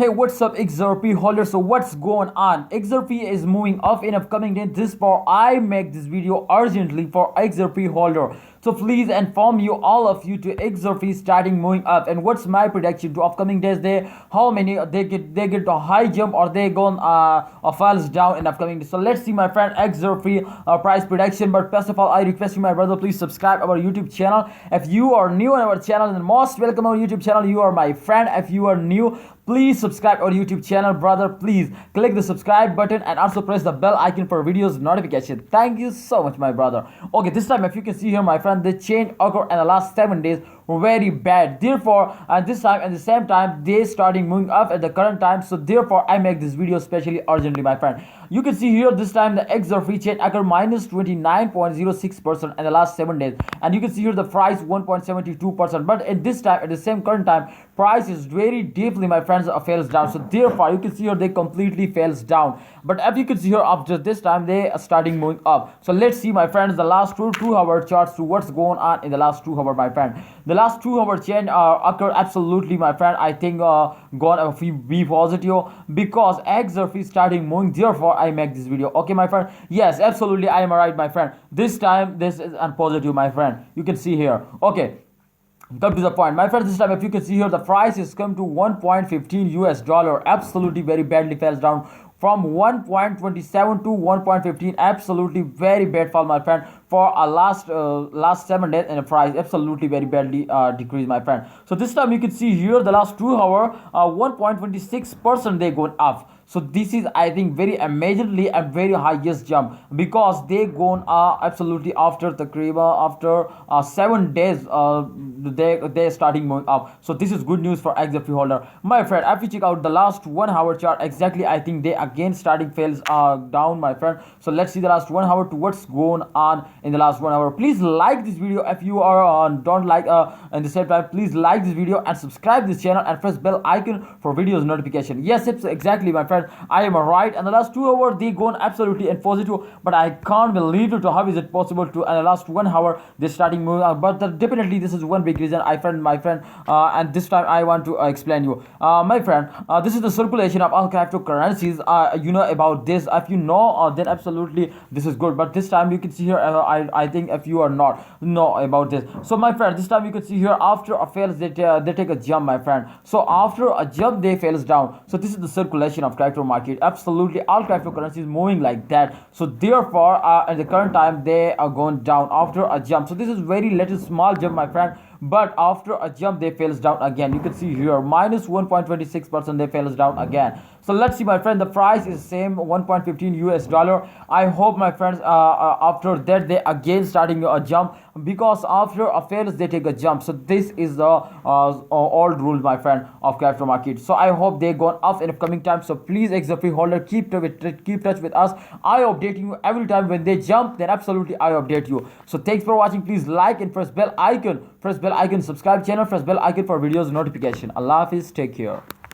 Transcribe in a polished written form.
Hey, what's up, XRP holder? So what's going on? XRP is moving up in upcoming days. This for I make this video urgently for XRP holder. So please inform you all of you to XRP starting moving up. And what's my prediction to upcoming days? How many they get a high jump or they go falls down in upcoming days. So let's see my friend XRP price prediction. But first of all, I request you, my brother, please subscribe our YouTube channel. If you are new on our channel, then most welcome our YouTube channel. You are my friend. If you are new, please subscribe our YouTube channel, brother. Please click the subscribe button and also press the bell icon for videos notification. Thank you so much, my brother. Okay, this time if you can see here, my friend, the change occurred in the last 7 days were very bad. Therefore, at this time, at the same time, they starting moving up at the current time. So therefore, I make this video especially urgently, my friend. You can see here this time the XRP chain occurred minus 29.06% in the last 7 days, and you can see here the price 1.72%. But at this time, at the same current time, price is very deeply, my friends, fails down. So therefore, you can see here they completely fails down. But if you can see here after this time, they are starting moving up. So let's see, my friends, the last 2-hour charts to what's going on in the last 2 hours, my friend. The last 2-hour change occurred absolutely, my friend. I think gonna be positive because XRP starting moving. Therefore, I make this video. Okay, my friend. Yes, absolutely, I am right, my friend. This time, this is unpositive, my friend. You can see here. Okay. Come to the point, my friend. This time, if you can see here, the price has come to 1.15 US dollar. Absolutely, very badly falls down from 1.27 to 1.15. Absolutely very bad fall, my friend, for a last 7 days, and the price absolutely very badly decreased, my friend. So this time you can see here the last 2 hours 1.26% they going up. So this is, I think, very amazingly a very highest jump because they gone absolutely after the after 7 days they starting moving up. So this is good news for XRP holder, my friend. If you check out the last 1 hour chart, exactly, I think they again starting fails down, my friend. So let's see the last 1 hour to what's going on in the last 1 hour. Please like this video if you are don't like at the same time. Please like this video and subscribe this channel and press bell icon for videos notification. Yes, it's exactly, my friend. I am right. And the last 2 hours they gone absolutely in positive, but I can't believe it. How is it possible to in the last 1 hour they starting moving out? But definitely this is one big reason, my friend. And this time I want to explain you, my friend. This is the circulation of all cryptocurrencies. You know about this. If you know, then absolutely this is good. But this time you can see here, I think if you are not know about this. So my friend, this time you can see here after a fails they take a jump, my friend. So after a jump they fails down. So this is the circulation of crypto market. Absolutely all cryptocurrencies moving like that. So therefore at the current time they are going down after a jump. So this is very little small jump, my friend, but after a jump they fails down again. You can see here minus 1.26% they fails down again. So let's see, my friend, the price is same 1.15 US dollar. I hope, my friends, after that they again starting a jump because after a fails they take a jump. So this is the old rule, my friend, of crypto market. So I hope they gone up in upcoming time. So please, XRP holder, keep touch with us. I update you every time when they jump, then absolutely I update you. So thanks for watching. Please like and press bell icon, subscribe channel, press bell icon for videos notification. Allah Hafiz, take care.